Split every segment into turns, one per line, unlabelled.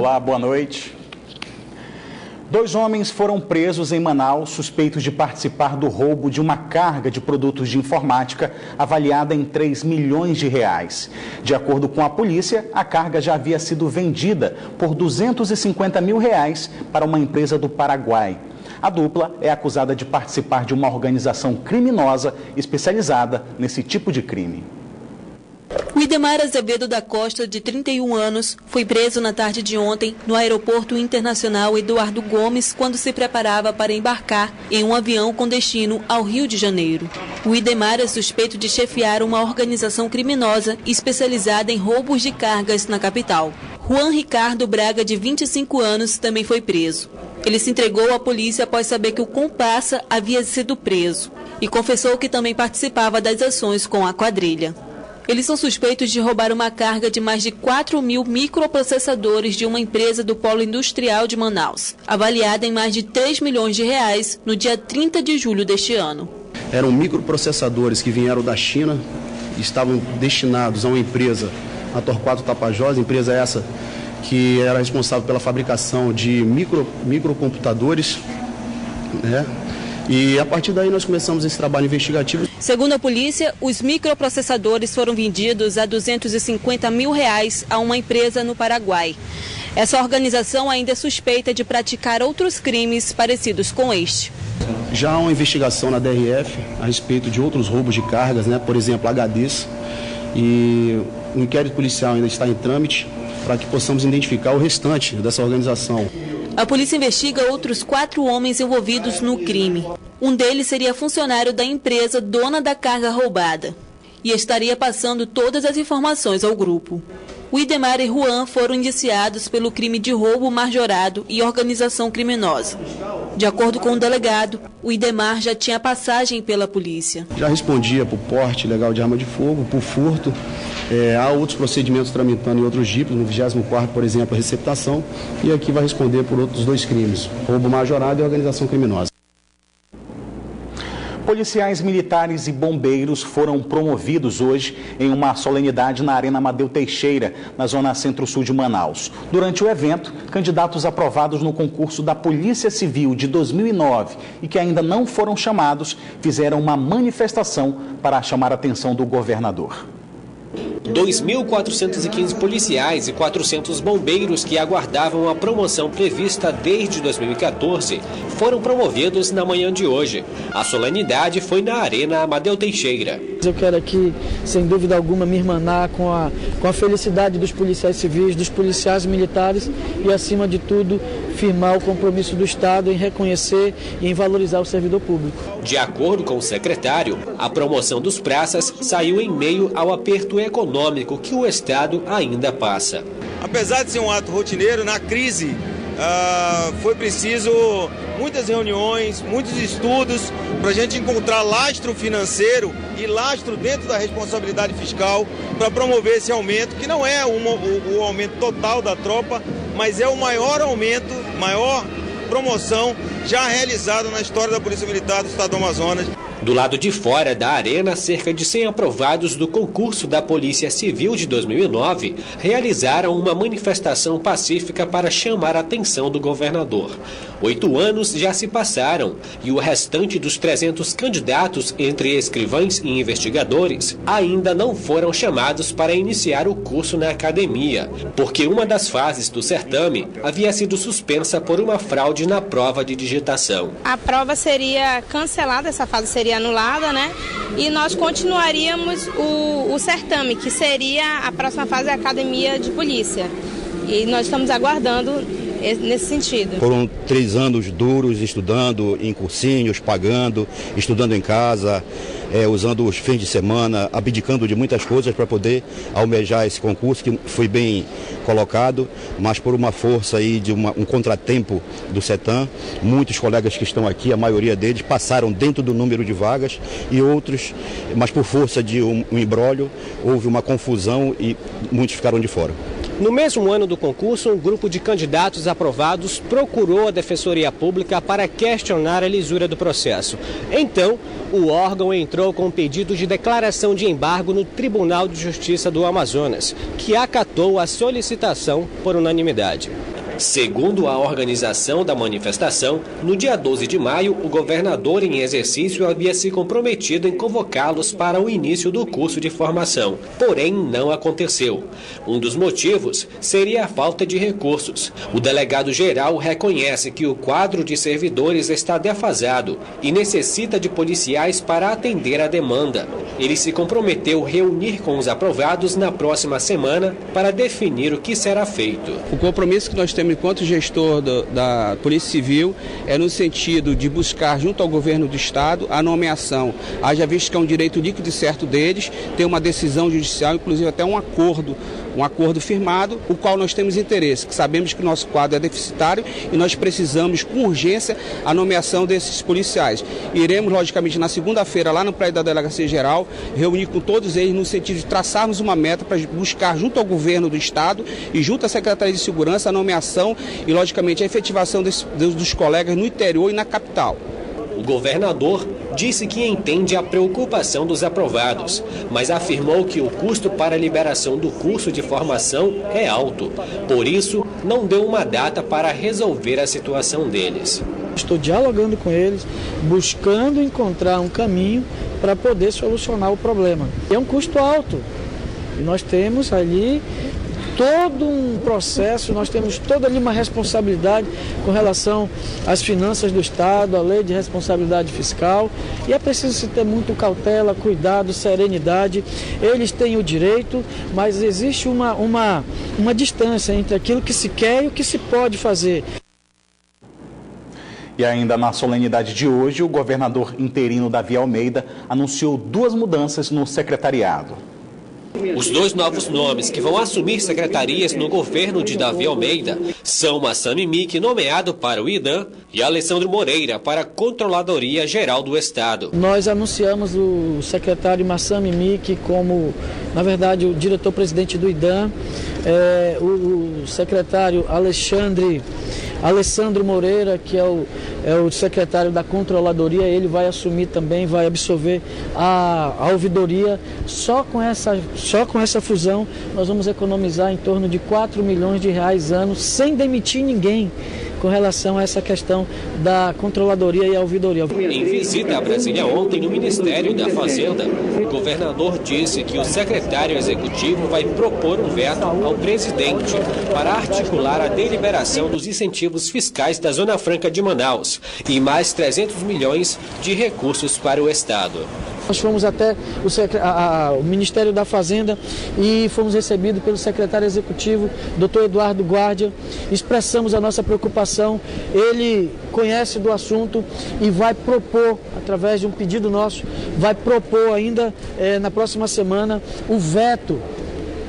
Olá, boa noite. 2 homens foram presos em Manaus suspeitos de participar do roubo de uma carga de produtos de informática avaliada em 3 milhões de reais. De acordo com a polícia, a carga já havia sido vendida por 250 mil reais para uma empresa do Paraguai. A dupla é acusada de participar de uma organização criminosa especializada nesse tipo de crime.
O Idemar Azevedo da Costa, de 31 anos, foi preso na tarde de ontem no Aeroporto Internacional Eduardo Gomes quando se preparava para embarcar em um avião com destino ao Rio de Janeiro. O Idemar é suspeito de chefiar uma organização criminosa especializada em roubos de cargas na capital. Juan Ricardo Braga, de 25 anos, também foi preso. Ele se entregou à polícia após saber que o comparsa havia sido preso e confessou que também participava das ações com a quadrilha. Eles são suspeitos de roubar uma carga de mais de 4 mil microprocessadores de uma empresa do Polo Industrial de Manaus, avaliada em mais de 3 milhões de reais no dia 30 de julho deste ano.
Eram microprocessadores que vieram da China e estavam destinados a uma empresa, a Torquato Tapajós, empresa essa que era responsável pela fabricação de microcomputadores, né? E a partir daí nós começamos esse trabalho investigativo.
Segundo a polícia, os microprocessadores foram vendidos a 250 mil reais a uma empresa no Paraguai. Essa organização ainda é suspeita de praticar outros crimes parecidos com este.
Já há uma investigação na DRF a respeito de outros roubos de cargas, né? Por exemplo, HDs. E o inquérito policial ainda está em trâmite para que possamos identificar o restante dessa organização.
A polícia investiga outros 4 homens envolvidos no crime. Um deles seria funcionário da empresa dona da carga roubada e estaria passando todas as informações ao grupo. O Idemar e Juan foram indiciados pelo crime de roubo majorado e organização criminosa. De acordo com o delegado, o Idemar já tinha passagem pela polícia.
Já respondia por porte ilegal de arma de fogo, por furto. Há outros procedimentos tramitando em outros DIPs, no 24º, por exemplo, a receptação, e aqui vai responder por outros 2 crimes, roubo majorado e organização criminosa.
Policiais militares e bombeiros foram promovidos hoje em uma solenidade na Arena Amadeu Teixeira, na zona centro-sul de Manaus. Durante o evento, candidatos aprovados no concurso da Polícia Civil de 2009 e que ainda não foram chamados, fizeram uma manifestação para chamar a atenção do governador.
2.415 policiais e 400 bombeiros que aguardavam a promoção prevista desde 2014 foram promovidos na manhã de hoje. A solenidade foi na Arena Amadeu Teixeira.
Eu quero aqui, sem dúvida alguma, me irmanar com a felicidade dos policiais civis, dos policiais militares e, acima de tudo, firmar o compromisso do Estado em reconhecer e em valorizar o servidor público.
De acordo com o secretário, a promoção dos praças saiu em meio ao aperto econômico que o Estado ainda passa.
Apesar de ser um ato rotineiro, na crise foi preciso muitas reuniões, muitos estudos para a gente encontrar lastro financeiro e lastro dentro da responsabilidade fiscal para promover esse aumento, que não é o aumento total da tropa, mas é o maior aumento, maior promoção já realizada na história da Polícia Militar do Estado do Amazonas.
Do lado de fora da arena, cerca de 100 aprovados do concurso da Polícia Civil de 2009 realizaram uma manifestação pacífica para chamar a atenção do governador. 8 anos já se passaram e o restante dos 300 candidatos, entre escrivães e investigadores, ainda não foram chamados para iniciar o curso na academia, porque uma das fases do certame havia sido suspensa por uma fraude na prova de digitação.
A prova seria cancelada, essa fase seria anulada, né? E nós continuaríamos o certame, que seria a próxima fase da Academia de Polícia. E nós estamos aguardando nesse sentido.
Foram 3 anos duros estudando em cursinhos, pagando, estudando em casa, usando os fins de semana, abdicando de muitas coisas para poder almejar esse concurso, que foi bem colocado, mas por uma força aí de um contratempo do CETAM, muitos colegas que estão aqui, a maioria deles, passaram dentro do número de vagas e outros, mas por força de um imbróglio, houve uma confusão e muitos ficaram de fora.
No mesmo ano do concurso, um grupo de candidatos aprovados procurou a Defensoria Pública para questionar a lisura do processo. Então, o órgão entrou com um pedido de declaração de embargo no Tribunal de Justiça do Amazonas, que acatou a solicitação por unanimidade. Segundo a organização da manifestação, no dia 12 de maio, o governador em exercício havia se comprometido em convocá-los para o início do curso de formação. Porém, não aconteceu. Um dos motivos seria a falta de recursos. O delegado-geral reconhece que o quadro de servidores está defasado e necessita de policiais para atender a demanda. Ele se comprometeu a reunir com os aprovados na próxima semana para definir o que será feito.
O compromisso que nós temos enquanto gestor da Polícia Civil é no sentido de buscar junto ao governo do Estado a nomeação, haja visto que é um direito líquido e certo deles, ter uma decisão judicial, inclusive até um acordo firmado, o qual nós temos interesse, que sabemos que o nosso quadro é deficitário e nós precisamos com urgência a nomeação desses policiais. Iremos, logicamente, na segunda-feira, lá no prédio da Delegacia Geral, reunir com todos eles no sentido de traçarmos uma meta para buscar junto ao governo do Estado e junto à Secretaria de Segurança a nomeação e, logicamente, a efetivação dos colegas no interior e na capital.
O governador disse que entende a preocupação dos aprovados, mas afirmou que o custo para a liberação do curso de formação é alto. Por isso, não deu uma data para resolver a situação deles.
Estou dialogando com eles, buscando encontrar um caminho para poder solucionar o problema. É um custo alto e nós temos ali todo um processo, nós temos toda ali uma responsabilidade com relação às finanças do Estado, a lei de responsabilidade fiscal, e é preciso se ter muito cautela, cuidado, serenidade. Eles têm o direito, mas existe uma distância entre aquilo que se quer e o que se pode fazer.
E ainda na solenidade de hoje, o governador interino Davi Almeida anunciou 2 mudanças no secretariado.
Os 2 novos nomes que vão assumir secretarias no governo de Davi Almeida são Massami Mick, nomeado para o IDAM, e Alessandro Moreira para a Controladoria Geral do Estado.
Nós anunciamos o secretário Massami Mick como, na verdade, o diretor-presidente do IDAM, o secretário Alessandro Moreira, que é o secretário da Controladoria, ele vai assumir também, vai absorver a ouvidoria. Só com essa fusão nós vamos economizar em torno de 4 milhões de reais ano, sem demitir ninguém, com relação a essa questão da Controladoria e a ouvidoria.
Em visita a Brasília ontem no Ministério da Fazenda, o governador disse que o secretário executivo vai propor um veto ao presidente para articular a deliberação dos incentivos fiscais da Zona Franca de Manaus e mais 300 milhões de recursos para o Estado.
Nós fomos até o Ministério da Fazenda e fomos recebidos pelo secretário executivo, Dr. Eduardo Guardia, expressamos a nossa preocupação. Ele conhece do assunto e vai propor, através de um pedido nosso, vai propor ainda na próxima semana o veto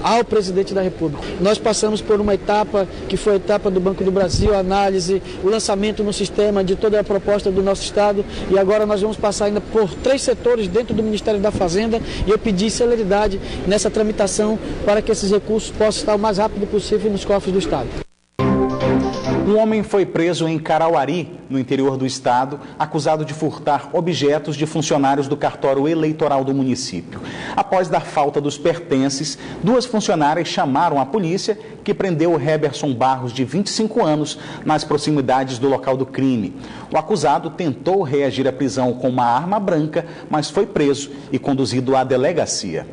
ao presidente da República. Nós passamos por uma etapa que foi a etapa do Banco do Brasil, a análise, o lançamento no sistema de toda a proposta do nosso Estado, e agora nós vamos passar ainda por 3 setores dentro do Ministério da Fazenda, e eu pedi celeridade nessa tramitação para que esses recursos possam estar o mais rápido possível nos cofres do Estado.
Um homem foi preso em Carauari, no interior do estado, acusado de furtar objetos de funcionários do cartório eleitoral do município. Após dar falta dos pertences, 2 funcionárias chamaram a polícia, que prendeu o Heberson Barros, de 25 anos, nas proximidades do local do crime. O acusado tentou reagir à prisão com uma arma branca, mas foi preso e conduzido à delegacia.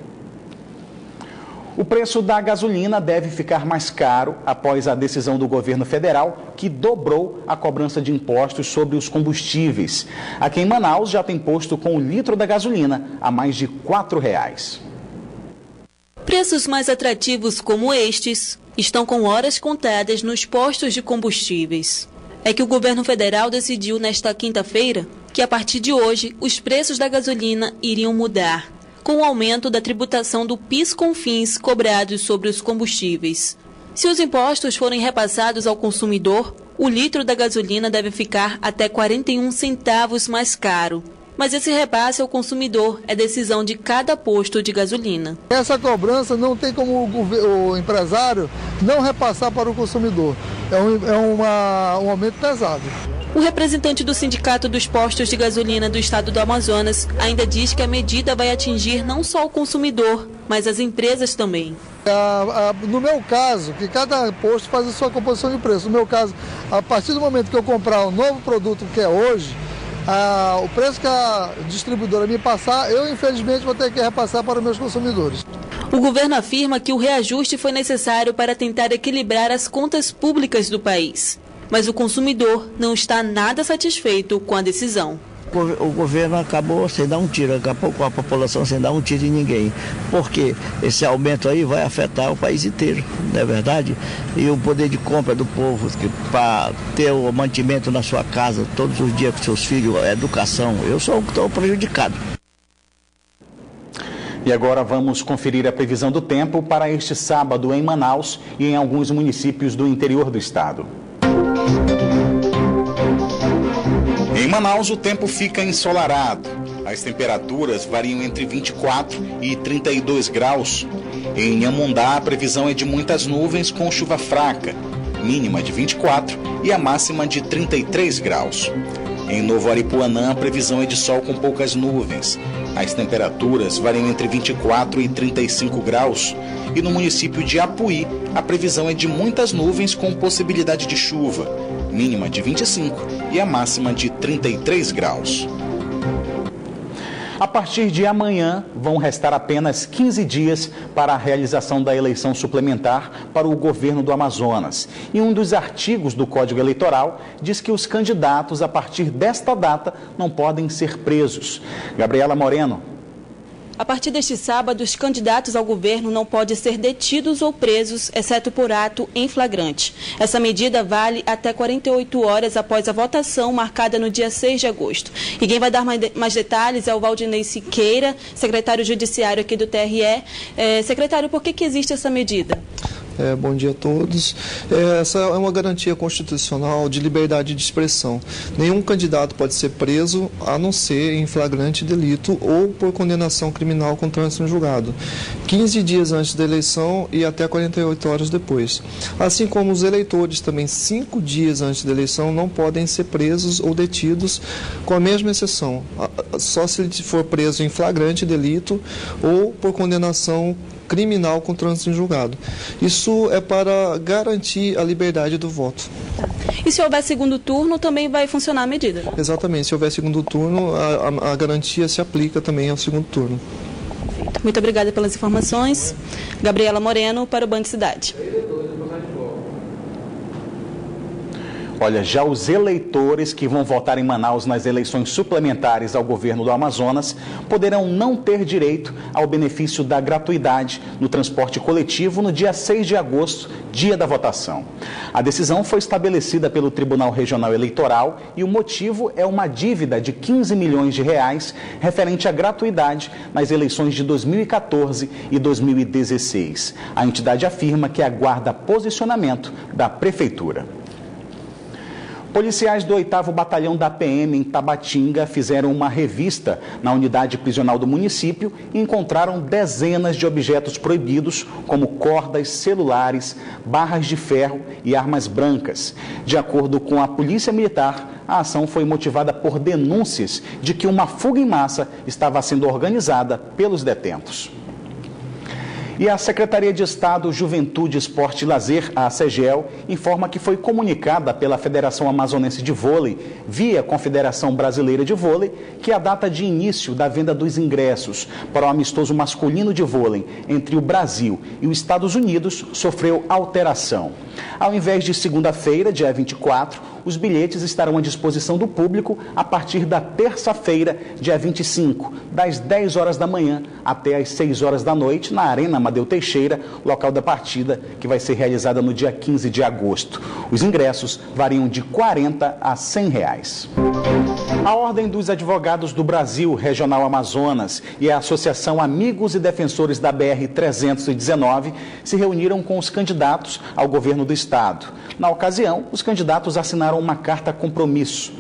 O preço da gasolina deve ficar mais caro após a decisão do governo federal, que dobrou a cobrança de impostos sobre os combustíveis. Aqui em Manaus já tem posto com o litro da gasolina a mais de R$ 4,00.
Preços mais atrativos como estes estão com horas contadas nos postos de combustíveis. É que o governo federal decidiu nesta quinta-feira que a partir de hoje os preços da gasolina iriam mudar, com o aumento da tributação do PIS/COFINS cobrados sobre os combustíveis. Se os impostos forem repassados ao consumidor, o litro da gasolina deve ficar até 41 centavos mais caro. Mas esse repasse ao consumidor é decisão de cada posto de gasolina.
Essa cobrança não tem como o empresário não repassar para o consumidor. um aumento pesado.
O representante do Sindicato dos Postos de Gasolina do Estado do Amazonas ainda diz que a medida vai atingir não só o consumidor, mas as empresas também.
No meu caso, que cada posto faz a sua composição de preço. No meu caso, a partir do momento que eu comprar um novo produto que é hoje, o preço que a distribuidora me passar, eu infelizmente vou ter que repassar para os meus consumidores.
O governo afirma que o reajuste foi necessário para tentar equilibrar as contas públicas do país. Mas o consumidor não está nada satisfeito com a decisão.
O governo acabou sem dar um tiro, acabou com a população sem dar um tiro em ninguém. Porque esse aumento aí vai afetar o país inteiro, não é verdade? E o poder de compra do povo, para ter o mantimento na sua casa todos os dias com seus filhos, a educação, eu sou o que estou prejudicado.
E agora vamos conferir a previsão do tempo para este sábado em Manaus e em alguns municípios do interior do estado. Em Manaus, o tempo fica ensolarado. As temperaturas variam entre 24 e 32 graus. Em Amundá, a previsão é de muitas nuvens com chuva fraca, mínima de 24 e a máxima de 33 graus. Em Novo Aripuanã, a previsão é de sol com poucas nuvens. As temperaturas variam entre 24 e 35 graus. E no município de Apuí, a previsão é de muitas nuvens com possibilidade de chuva, mínima de 25 e a máxima de 33 graus. A partir de amanhã, vão restar apenas 15 dias para a realização da eleição suplementar para o governo do Amazonas. E um dos artigos do Código Eleitoral diz que os candidatos, a partir desta data, não podem ser presos. Gabriela Moreno.
A partir deste sábado, os candidatos ao governo não podem ser detidos ou presos, exceto por ato em flagrante. Essa medida vale até 48 horas após a votação marcada no dia 6 de agosto. E quem vai dar mais detalhes é o Valdinei Siqueira, secretário judiciário aqui do TRE. Secretário, por que existe essa medida?
Bom dia a todos. Essa é uma garantia constitucional de liberdade de expressão. Nenhum candidato pode ser preso, a não ser em flagrante delito ou por condenação criminal com trânsito em julgado, 15 dias antes da eleição e até 48 horas depois. Assim como os eleitores também 5 dias antes da eleição não podem ser presos ou detidos, com a mesma exceção, só se ele for preso em flagrante delito ou por condenação criminal com trânsito em julgado. Isso é para garantir a liberdade do voto.
E se houver segundo turno, também vai funcionar a medida?
Exatamente. Se houver segundo turno, a garantia se aplica também ao segundo turno.
Muito obrigada pelas informações. Gabriela Moreno, para o Band Cidade.
Olha, já os eleitores que vão votar em Manaus nas eleições suplementares ao governo do Amazonas poderão não ter direito ao benefício da gratuidade no transporte coletivo no dia 6 de agosto, dia da votação. A decisão foi estabelecida pelo Tribunal Regional Eleitoral e o motivo é uma dívida de 15 milhões de reais referente à gratuidade nas eleições de 2014 e 2016. A entidade afirma que aguarda posicionamento da Prefeitura. Policiais do 8º Batalhão da PM em Tabatinga fizeram uma revista na unidade prisional do município e encontraram dezenas de objetos proibidos, como cordas, celulares, barras de ferro e armas brancas. De acordo com a Polícia Militar, a ação foi motivada por denúncias de que uma fuga em massa estava sendo organizada pelos detentos. E a Secretaria de Estado, Juventude, Esporte e Lazer, a SEGEL, informa que foi comunicada pela Federação Amazonense de Vôlei, via Confederação Brasileira de Vôlei, que a data de início da venda dos ingressos para o amistoso masculino de vôlei entre o Brasil e os Estados Unidos sofreu alteração. Ao invés de segunda-feira, dia 24, os bilhetes estarão à disposição do público a partir da terça-feira, dia 25, das 10 horas da manhã até as 6 horas da noite, na Arena Amadeu Teixeira, local da partida, que vai ser realizada no dia 15 de agosto. Os ingressos variam de R$ 40 a R$ 100. A Ordem dos Advogados do Brasil, Regional Amazonas, e a Associação Amigos e Defensores da BR-319 se reuniram com os candidatos ao governo do Estado. Na ocasião, os candidatos assinaram uma carta compromisso.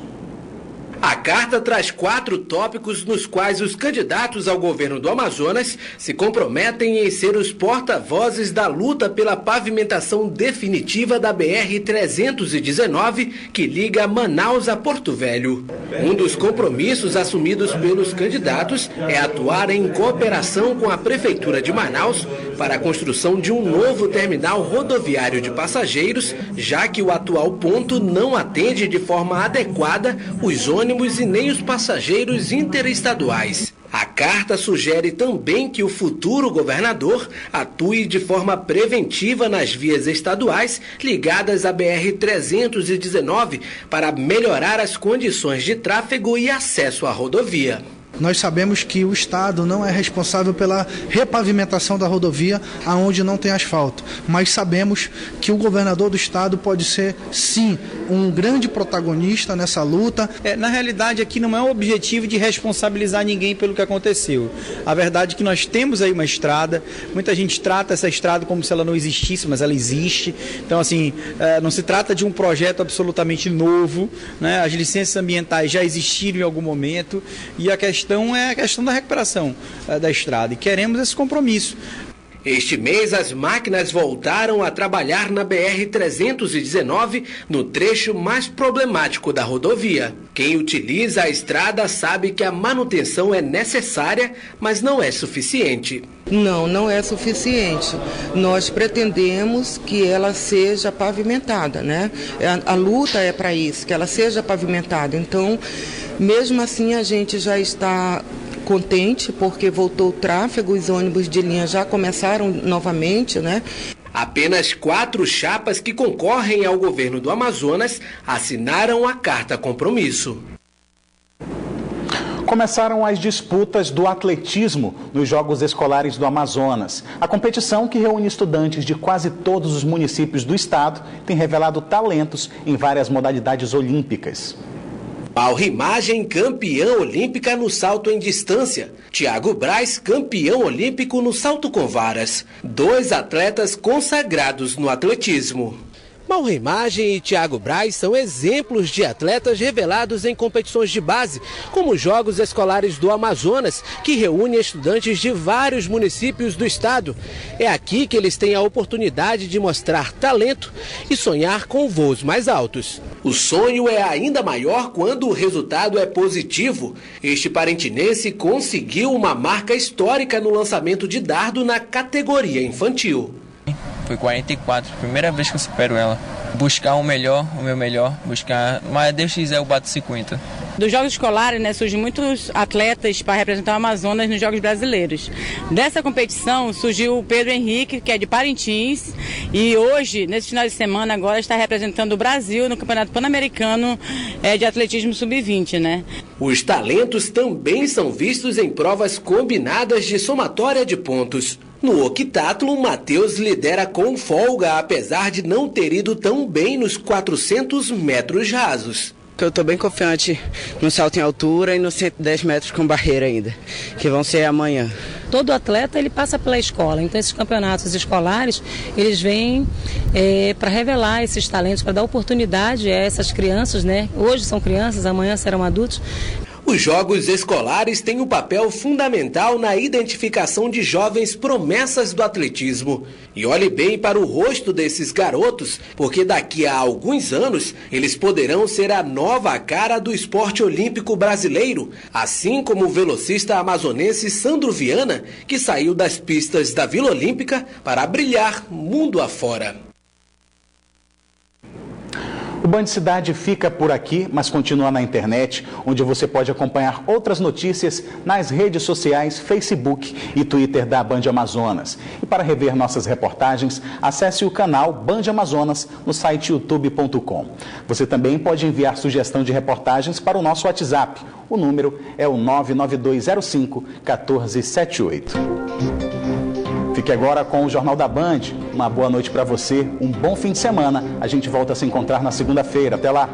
A A carta traz 4 tópicos nos quais os candidatos ao governo do Amazonas se comprometem em ser os porta-vozes da luta pela pavimentação definitiva da BR-319, que liga Manaus a Porto Velho. Um dos compromissos assumidos pelos candidatos é atuar em cooperação com a Prefeitura de Manaus para a construção de um novo terminal rodoviário de passageiros, já que o atual ponto não atende de forma adequada os ônibus e nem os passageiros interestaduais. A carta sugere também que o futuro governador atue de forma preventiva nas vias estaduais ligadas à BR-319 para melhorar as condições de tráfego e acesso à rodovia.
Nós sabemos que o Estado não é responsável pela repavimentação da rodovia aonde não tem asfalto, mas sabemos que o governador do Estado pode ser, sim, um grande protagonista nessa luta.
Na realidade, aqui não é um objetivo de responsabilizar ninguém pelo que aconteceu. A verdade é que nós temos aí uma estrada, muita gente trata essa estrada como se ela não existisse, mas ela existe. Então, assim, não se trata de um projeto absolutamente novo, né? As licenças ambientais já existiram em algum momento e a questão é a questão da recuperação da estrada e queremos esse compromisso.
Este mês, as máquinas voltaram a trabalhar na BR-319, no trecho mais problemático da rodovia. Quem utiliza a estrada sabe que a manutenção é necessária, mas não é suficiente.
Não é suficiente. Nós pretendemos que ela seja pavimentada, né? A luta é para isso, que ela seja pavimentada. Então, mesmo assim, a gente já está contente porque voltou o tráfego, os ônibus de linha já começaram novamente, né?
Apenas 4 chapas que concorrem ao governo do Amazonas assinaram a carta compromisso.
Começaram as disputas do atletismo nos Jogos Escolares do Amazonas. A competição, que reúne estudantes de quase todos os municípios do estado, tem revelado talentos em várias modalidades olímpicas.
Mauro Rimagem, campeã olímpica no salto em distância. Thiago Braz, campeão olímpico no salto com varas. 2 atletas consagrados no atletismo. Mauro Rimagem e Thiago Braz são exemplos de atletas revelados em competições de base, como os Jogos Escolares do Amazonas, que reúne estudantes de vários municípios do estado. É aqui que eles têm a oportunidade de mostrar talento e sonhar com voos mais altos. O sonho é ainda maior quando o resultado é positivo. Este parentinense conseguiu uma marca histórica no lançamento de dardo na categoria infantil.
Foi 44, primeira vez que eu supero ela. Buscar o meu melhor, mas Deus quiser eu bato 50.
Dos Jogos Escolares, né, surgem muitos atletas para representar o Amazonas nos Jogos Brasileiros. Dessa competição surgiu o Pedro Henrique, que é de Parintins, e hoje, nesse final de semana, agora está representando o Brasil no Campeonato Pan-Americano de Atletismo Sub-20, né?
Os talentos também são vistos em provas combinadas de somatória de pontos. No octátlon, Matheus lidera com folga, apesar de não ter ido tão bem nos 400 metros rasos.
Eu estou bem confiante no salto em altura e nos 110 metros com barreira ainda, que vão ser amanhã.
Todo atleta ele passa pela escola, então esses campeonatos escolares, eles vêm para revelar esses talentos, para dar oportunidade a essas crianças, né? Hoje são crianças, amanhã serão adultos.
Os Jogos Escolares têm um papel fundamental na identificação de jovens promessas do atletismo. E olhe bem para o rosto desses garotos, porque daqui a alguns anos eles poderão ser a nova cara do esporte olímpico brasileiro, assim como o velocista amazonense Sandro Viana, que saiu das pistas da Vila Olímpica para brilhar mundo afora.
O Band Cidade fica por aqui, mas continua na internet, onde você pode acompanhar outras notícias nas redes sociais, Facebook e Twitter da Band Amazonas. E para rever nossas reportagens, acesse o canal Band Amazonas no site youtube.com. Você também pode enviar sugestão de reportagens para o nosso WhatsApp. O número é o 99205-1478. Fique agora com o Jornal da Band. Uma boa noite para você, um bom fim de semana. A gente volta a se encontrar na segunda-feira. Até lá!